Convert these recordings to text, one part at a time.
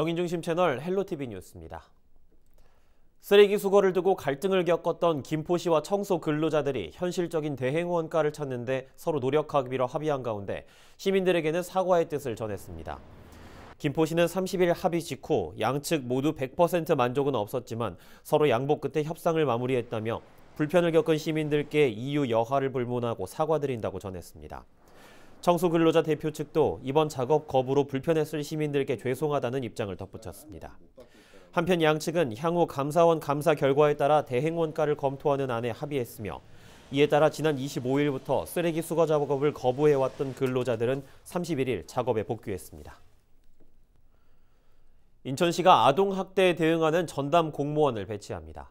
경인중심 채널 헬로티비 뉴스입니다. 쓰레기 수거를 두고 갈등을 겪었던 김포시와 청소 근로자들이 현실적인 대행 원가를 찾는데 서로 노력하기로 합의한 가운데 시민들에게는 사과의 뜻을 전했습니다. 김포시는 30일 합의 직후 양측 모두 100% 만족은 없었지만 서로 양보 끝에 협상을 마무리했다며 불편을 겪은 시민들께 이유 여하를 불문하고 사과드린다고 전했습니다. 청소근로자 대표 측도 이번 작업 거부로 불편했을 시민들께 죄송하다는 입장을 덧붙였습니다. 한편 양측은 향후 감사원 감사 결과에 따라 대행 원가를 검토하는 안에 합의했으며 이에 따라 지난 25일부터 쓰레기 수거 작업을 거부해왔던 근로자들은 31일 작업에 복귀했습니다. 인천시가 아동학대에 대응하는 전담 공무원을 배치합니다.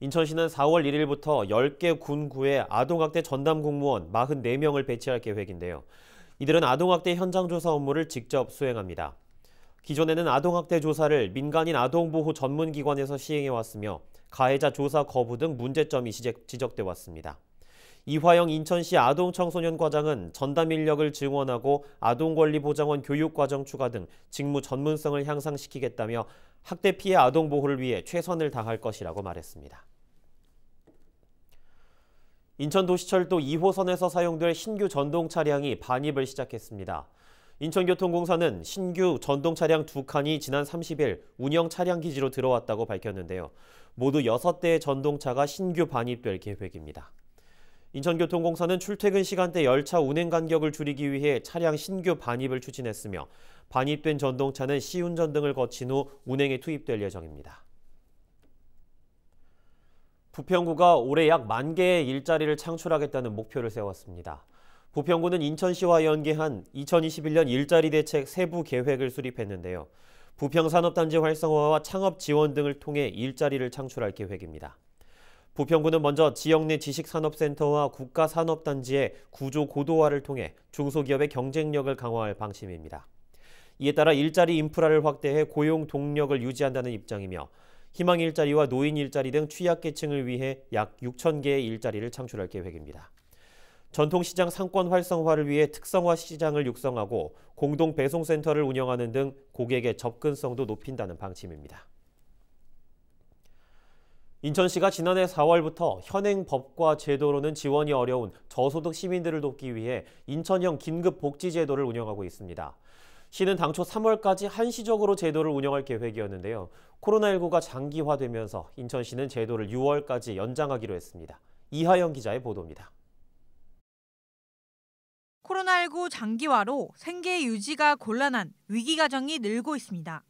인천시는 4월 1일부터 10개 군구에 아동학대 전담 공무원 44명을 배치할 계획인데요. 이들은 아동학대 현장 조사 업무를 직접 수행합니다. 기존에는 아동학대 조사를 민간인 아동보호 전문기관에서 시행해왔으며 가해자 조사 거부 등 문제점이 지적돼 왔습니다. 이화영 인천시 아동청소년과장은 전담 인력을 증원하고 아동권리보장원 교육과정 추가 등 직무 전문성을 향상시키겠다며 학대 피해 아동 보호를 위해 최선을 다할 것이라고 말했습니다. 인천도시철도 2호선에서 사용될 신규 전동 차량이 반입을 시작했습니다. 인천교통공사는 신규 전동 차량 2칸이 지난 30일 운영 차량 기지로 들어왔다고 밝혔는데요. 모두 6대의 전동차가 신규 반입될 계획입니다. 인천교통공사는 출퇴근 시간대 열차 운행 간격을 줄이기 위해 차량 신규 반입을 추진했으며 반입된 전동차는 시운전 등을 거친 후 운행에 투입될 예정입니다. 부평구가 올해 약 10,000개의 일자리를 창출하겠다는 목표를 세웠습니다. 부평구는 인천시와 연계한 2021년 일자리 대책 세부 계획을 수립했는데요. 부평산업단지 활성화와 창업 지원 등을 통해 일자리를 창출할 계획입니다. 부평구는 먼저 지역 내 지식산업센터와 국가산업단지의 구조 고도화를 통해 중소기업의 경쟁력을 강화할 방침입니다. 이에 따라 일자리 인프라를 확대해 고용 동력을 유지한다는 입장이며 희망 일자리와 노인 일자리 등 취약계층을 위해 약 6,000개의 일자리를 창출할 계획입니다. 전통시장 상권 활성화를 위해 특성화 시장을 육성하고 공동 배송센터를 운영하는 등 고객의 접근성도 높인다는 방침입니다. 인천시가 지난해 4월부터 현행 법과 제도로는 지원이 어려운 저소득 시민들을 돕기 위해 인천형 긴급복지제도를 운영하고 있습니다. 시는 당초 3월까지 한시적으로 제도를 운영할 계획이었는데요. 코로나19가 장기화되면서 인천시는 제도를 6월까지 연장하기로 했습니다. 이하영 기자의 보도입니다. 코로나19 장기화로 생계 유지가 곤란한 위기 가정이 늘고 있습니다.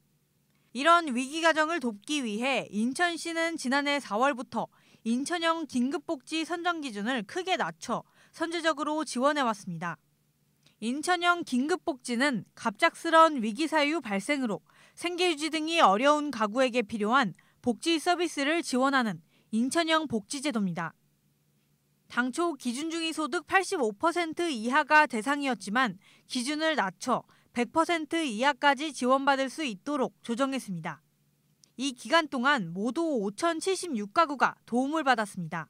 이런 위기 가정을 돕기 위해 인천시는 지난해 4월부터 인천형 긴급복지 선정 기준을 크게 낮춰 선제적으로 지원해왔습니다. 인천형 긴급복지는 갑작스러운 위기 사유 발생으로 생계 유지 등이 어려운 가구에게 필요한 복지 서비스를 지원하는 인천형 복지제도입니다. 당초 기준 중위 소득 85% 이하가 대상이었지만 기준을 낮춰 100% 이하까지 지원받을 수 있도록 조정했습니다. 이 기간 동안 모두 5,076가구가 도움을 받았습니다.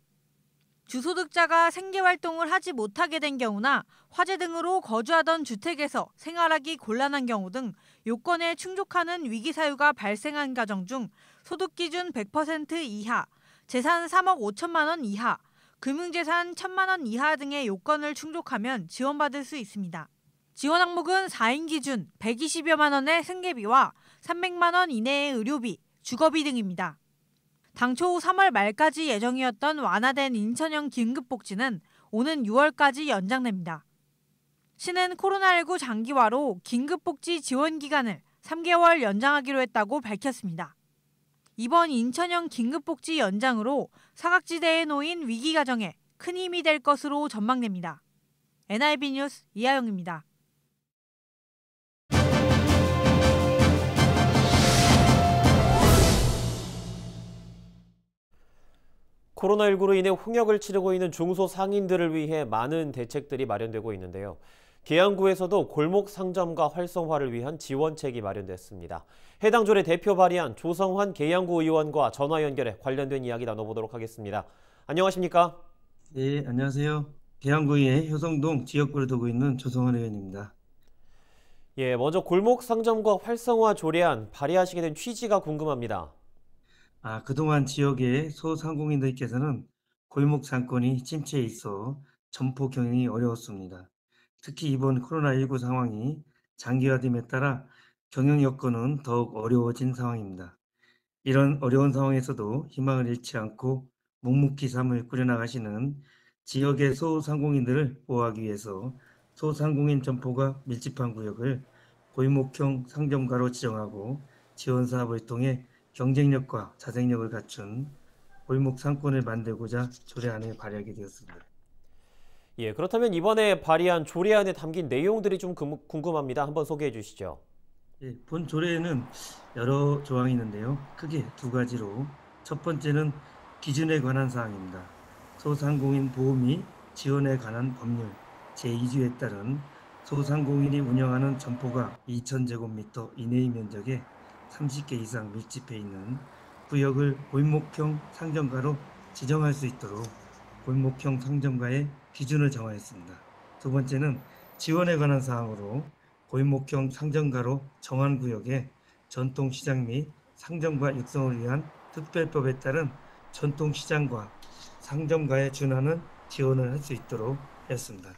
주소득자가 생계활동을 하지 못하게 된 경우나 화재 등으로 거주하던 주택에서 생활하기 곤란한 경우 등 요건에 충족하는 위기 사유가 발생한 가정 중 소득기준 100% 이하, 재산 3억 5천만 원 이하, 금융재산 1,000만 원 이하 등의 요건을 충족하면 지원받을 수 있습니다. 지원 항목은 4인 기준 120여만 원의 생계비와 300만 원 이내의 의료비, 주거비 등입니다. 당초 3월 말까지 예정이었던 완화된 인천형 긴급복지는 오는 6월까지 연장됩니다. 시는 코로나19 장기화로 긴급복지 지원 기간을 3개월 연장하기로 했다고 밝혔습니다. 이번 인천형 긴급복지 연장으로 사각지대에 놓인 위기가정에 큰 힘이 될 것으로 전망됩니다. NIB 뉴스 이하영입니다. 코로나19로 인해 홍역을 치르고 있는 중소상인들을 위해 많은 대책들이 마련되고 있는데요. 계양구에서도 골목 상점가 활성화를 위한 지원책이 마련됐습니다. 해당 조례 대표 발의한 조성환 계양구 의원과 전화 연결해 관련된 이야기 나눠보도록 하겠습니다. 안녕하십니까? 네, 안녕하세요. 계양구의 효성동 지역구를 두고 있는 조성환 의원입니다. 예, 먼저 골목 상점과 활성화 조례안 발의하시게 된 취지가 궁금합니다. 그동안 지역의 소상공인들께서는 골목 상권이 침체해 있어 점포 경영이 어려웠습니다. 특히 이번 코로나19 상황이 장기화됨에 따라 경영 여건은 더욱 어려워진 상황입니다. 이런 어려운 상황에서도 희망을 잃지 않고 묵묵히 삶을 꾸려나가시는 지역의 소상공인들을 보호하기 위해서 소상공인 점포가 밀집한 구역을 골목형 상점가로 지정하고 지원 사업을 통해 경쟁력과 자생력을 갖춘 골목 상권을 만들고자 조례안을 발의하게 되었습니다. 예, 그렇다면 이번에 발의한 조례안에 담긴 내용들이 좀 궁금합니다. 한번 소개해 주시죠. 예, 본 조례에는 여러 조항이 있는데요. 크게 두 가지로 첫 번째는 기준에 관한 사항입니다. 소상공인 보호 및 지원에 관한 법률 제2조에 따른 소상공인이 운영하는 점포가 2,000제곱미터 이내의 면적에 30개 이상 밀집해 있는 구역을 골목형 상점가로 지정할 수 있도록 골목형 상점가의 기준을 정하였습니다. 두 번째는 지원에 관한 사항으로 골목형 상점가로 정한 구역에 전통시장 및 상점가 육성을 위한 특별법에 따른 전통시장과 상점가에 준하는 지원을 할 수 있도록 하였습니다.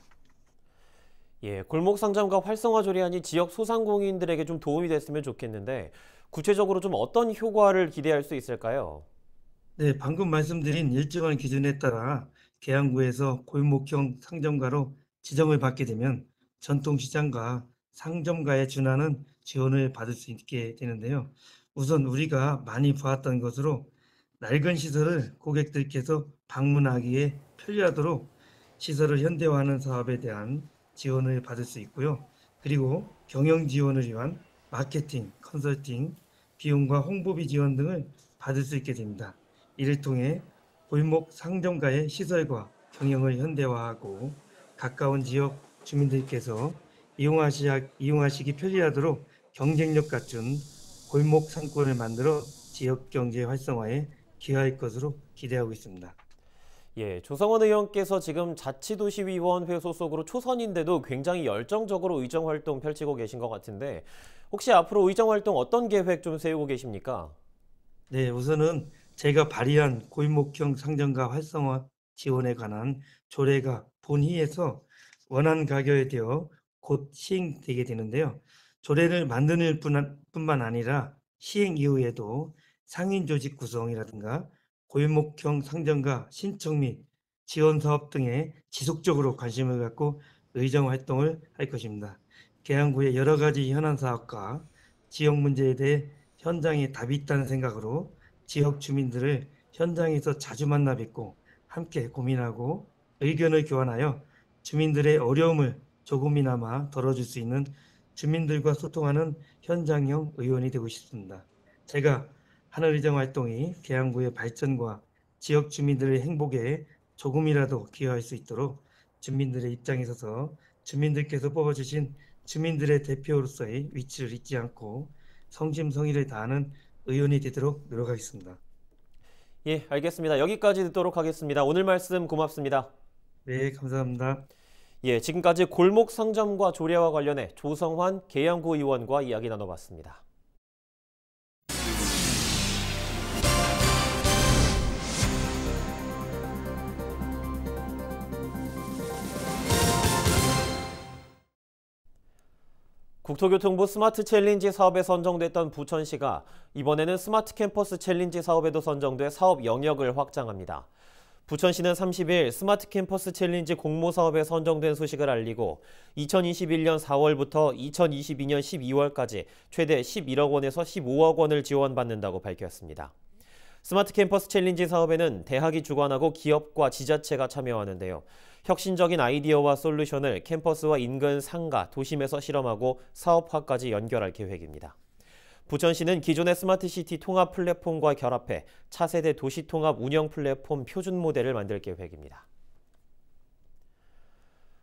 예, 골목 상점과 활성화 조례안이 지역 소상공인들에게 좀 도움이 됐으면 좋겠는데 구체적으로 좀 어떤 효과를 기대할 수 있을까요? 네, 방금 말씀드린 일정한 기준에 따라 계양구에서 골목형 상점가로 지정을 받게 되면 전통시장과 상점가에 준하는 지원을 받을 수 있게 되는데요. 우선 우리가 많이 보았던 것으로 낡은 시설을 고객들께서 방문하기에 편리하도록 시설을 현대화하는 사업에 대한 지원을 받을 수 있고요. 그리고 경영 지원을 위한 마케팅, 컨설팅, 비용과 홍보비 지원 등을 받을 수 있게 됩니다. 이를 통해 골목 상점가의 시설과 경영을 현대화하고 가까운 지역 주민들께서 이용하시기 편리하도록 경쟁력 갖춘 골목 상권을 만들어 지역 경제 활성화에 기여할 것으로 기대하고 있습니다. 예, 조성원 의원께서 지금 자치도시위원회 소속으로 초선인데도 굉장히 열정적으로 의정활동 펼치고 계신 것 같은데 혹시 앞으로 의정활동 어떤 계획 좀 세우고 계십니까? 네, 우선은 제가 발의한 골목형 상점가 활성화 지원에 관한 조례가 본회의에서 원안 가결되어 곧 시행되게 되는데요. 조례를 만드는 뿐만 아니라 시행 이후에도 상인 조직 구성이라든가 골목형 상점가 신청 및 지원 사업 등에 지속적으로 관심을 갖고 의정 활동을 할 것입니다. 계양구의 여러 가지 현안 사업과 지역 문제에 대해 현장에 답이 있다는 생각으로 지역 주민들을 현장에서 자주 만나 뵙고 함께 고민하고 의견을 교환하여 주민들의 어려움을 조금이나마 덜어줄 수 있는 주민들과 소통하는 현장형 의원이 되고 싶습니다. 제가 하는 의정 활동이 계양구의 발전과 지역 주민들의 행복에 조금이라도 기여할 수 있도록 주민들의 입장에 서서 주민들께서 뽑아주신 주민들의 대표로서의 위치를 잊지 않고 성심성의를 다하는 의원이 되도록 노력하겠습니다. 예, 알겠습니다. 여기까지 듣도록 하겠습니다. 오늘 말씀 고맙습니다. 네, 감사합니다. 예, 지금까지 골목 상점과 조례와 관련해 조성환 계양구 의원과 이야기 나눠봤습니다. 국토교통부 스마트 챌린지 사업에 선정됐던 부천시가 이번에는 스마트 캠퍼스 챌린지 사업에도 선정돼 사업 영역을 확장합니다. 부천시는 30일 스마트 캠퍼스 챌린지 공모 사업에 선정된 소식을 알리고 2021년 4월부터 2022년 12월까지 최대 11억 원에서 15억 원을 지원받는다고 밝혔습니다. 스마트 캠퍼스 챌린지 사업에는 대학이 주관하고 기업과 지자체가 참여하는데요. 혁신적인 아이디어와 솔루션을 캠퍼스와 인근 상가, 도심에서 실험하고 사업화까지 연결할 계획입니다. 부천시는 기존의 스마트시티 통합 플랫폼과 결합해 차세대 도시통합 운영 플랫폼 표준 모델을 만들 계획입니다.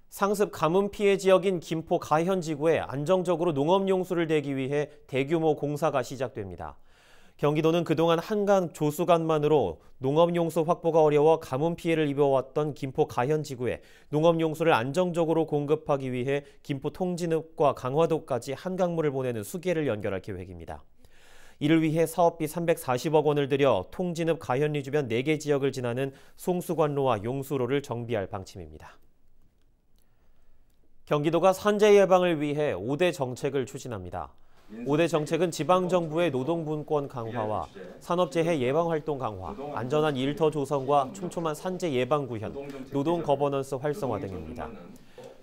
상습 가뭄 피해 지역인 김포 가현지구에 안정적으로 농업용수를 대기 위해 대규모 공사가 시작됩니다. 경기도는 그동안 한강 조수간만으로 농업용수 확보가 어려워 가뭄 피해를 입어왔던 김포 가현지구에 농업용수를 안정적으로 공급하기 위해 김포 통진읍과 강화도까지 한강물을 보내는 수계를 연결할 계획입니다. 이를 위해 사업비 340억 원을 들여 통진읍 가현리 주변 4개 지역을 지나는 송수관로와 용수로를 정비할 방침입니다. 경기도가 산재 예방을 위해 5대 정책을 추진합니다. 5대 정책은 지방정부의 노동분권 강화와 산업재해 예방활동 강화, 안전한 일터 조성과 촘촘한 산재 예방 구현, 노동 거버넌스 활성화 등입니다.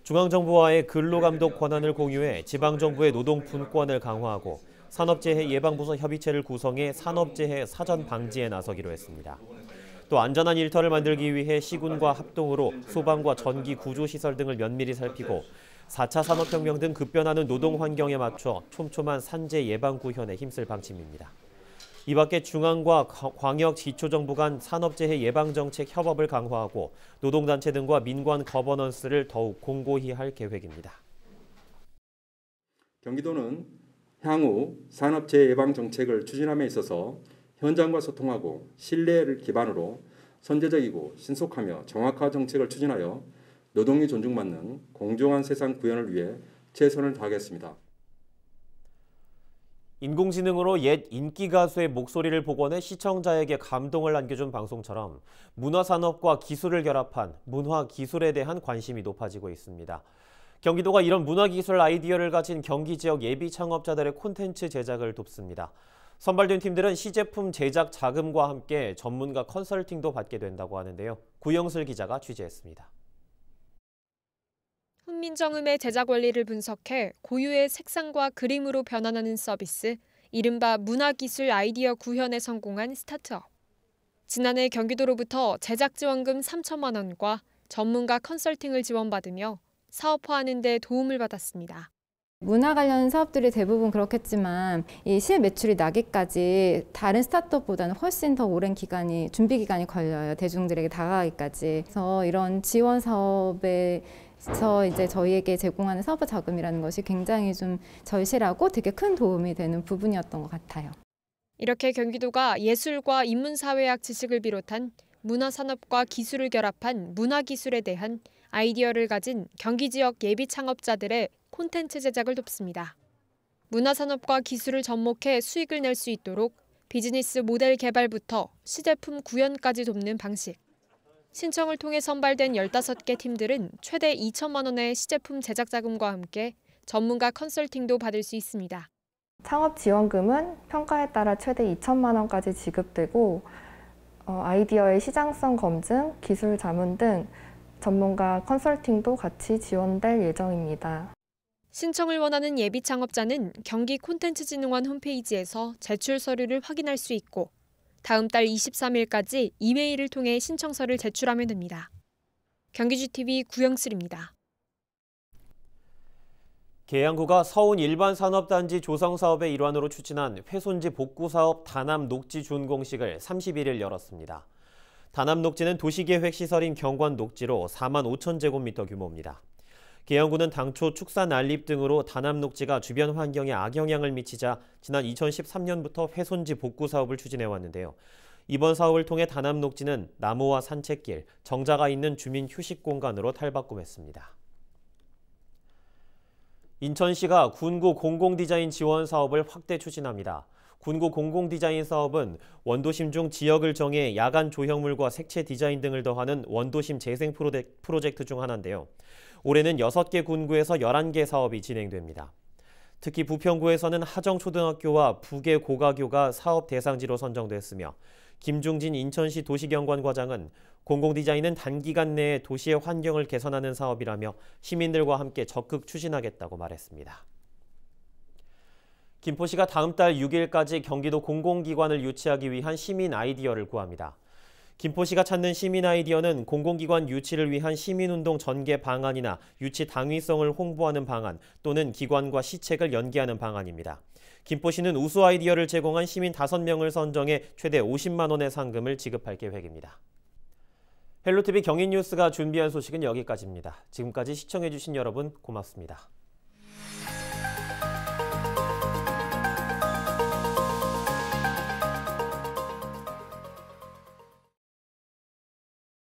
중앙정부와의 근로감독 권한을 공유해 지방정부의 노동분권을 강화하고 산업재해 예방부서 협의체를 구성해 산업재해 사전 방지에 나서기로 했습니다. 또 안전한 일터를 만들기 위해 시군과 합동으로 소방과 전기 구조시설 등을 면밀히 살피고 4차 산업혁명 등 급변하는 노동 환경에 맞춰 촘촘한 산재 예방 구현에 힘쓸 방침입니다. 이 밖에 중앙과 광역 기초정부 간 산업재해 예방정책 협업을 강화하고 노동단체 등과 민관 거버넌스를 더욱 공고히 할 계획입니다. 경기도는 향후 산업재해 예방 정책을 추진함에 있어서 현장과 소통하고 신뢰를 기반으로 선제적이고 신속하며 정확한 정책을 추진하여 노동이 존중받는 공정한 세상 구현을 위해 최선을 다하겠습니다. 인공지능으로 옛 인기 가수의 목소리를 복원해 시청자에게 감동을 안겨준 방송처럼 문화산업과 기술을 결합한 문화기술에 대한 관심이 높아지고 있습니다. 경기도가 이런 문화기술 아이디어를 가진 경기 지역 예비 창업자들의 콘텐츠 제작을 돕습니다. 선발된 팀들은 시제품 제작 자금과 함께 전문가 컨설팅도 받게 된다고 하는데요. 구영슬 기자가 취재했습니다. 훈민정음의 제작 원리를 분석해 고유의 색상과 그림으로 변환하는 서비스, 이른바 문화기술 아이디어 구현에 성공한 스타트업. 지난해 경기도로부터 제작 지원금 3천만 원과 전문가 컨설팅을 지원받으며 사업화하는 데 도움을 받았습니다. 문화 관련 사업들이 대부분 그렇겠지만 이 실매출이 나기까지 다른 스타트업보다는 훨씬 더 오랜 기간이 준비 기간이 걸려요. 대중들에게 다가가기까지. 그래서 이런 지원 사업에서 이제 저희에게 제공하는 사업 자금이라는 것이 굉장히 좀 절실하고 되게 큰 도움이 되는 부분이었던 것 같아요. 이렇게 경기도가 예술과 인문사회학 지식을 비롯한 문화산업과 기술을 결합한 문화기술에 대한 아이디어를 가진 경기 지역 예비 창업자들의 콘텐츠 제작을 돕습니다. 문화산업과 기술을 접목해 수익을 낼 수 있도록 비즈니스 모델 개발부터 시제품 구현까지 돕는 방식. 신청을 통해 선발된 15개 팀들은 최대 2천만 원의 시제품 제작 자금과 함께 전문가 컨설팅도 받을 수 있습니다. 창업 지원금은 평가에 따라 최대 2천만 원까지 지급되고 아이디어의 시장성 검증, 기술 자문 등 전문가 컨설팅도 같이 지원될 예정입니다. 신청을 원하는 예비 창업자는 경기 콘텐츠진흥원 홈페이지에서 제출 서류를 확인할 수 있고 다음 달 23일까지 이메일을 통해 신청서를 제출하면 됩니다. 경기GTV 구영슬입니다. 계양구가 서운 일반산업단지 조성 사업의 일환으로 추진한 훼손지 복구 사업 다남 녹지 준공식을 31일 열었습니다. 다남 녹지는 도시계획 시설인 경관 녹지로 4만 5천 제곱미터 규모입니다. 계양구는 당초 축사 난립 등으로 다남 녹지가 주변 환경에 악영향을 미치자 지난 2013년부터 훼손지 복구 사업을 추진해왔는데요. 이번 사업을 통해 다남 녹지는 나무와 산책길, 정자가 있는 주민 휴식 공간으로 탈바꿈했습니다. 인천시가 군구 공공디자인 지원 사업을 확대 추진합니다. 군구 공공디자인 사업은 원도심 중 지역을 정해 야간 조형물과 색채 디자인 등을 더하는 원도심 재생 프로젝트 중 하나인데요. 올해는 6개 군구에서 11개 사업이 진행됩니다. 특히 부평구에서는 하정초등학교와 부계고가교가 사업 대상지로 선정됐으며 김중진 인천시 도시경관과장은 공공디자인은 단기간 내에 도시의 환경을 개선하는 사업이라며 시민들과 함께 적극 추진하겠다고 말했습니다. 김포시가 다음 달 6일까지 경기도 공공기관을 유치하기 위한 시민 아이디어를 구합니다. 김포시가 찾는 시민 아이디어는 공공기관 유치를 위한 시민운동 전개 방안이나 유치 당위성을 홍보하는 방안 또는 기관과 시책을 연계하는 방안입니다. 김포시는 우수 아이디어를 제공한 시민 5명을 선정해 최대 50만 원의 상금을 지급할 계획입니다. 헬로티비 경인뉴스가 준비한 소식은 여기까지입니다. 지금까지 시청해주신 여러분 고맙습니다.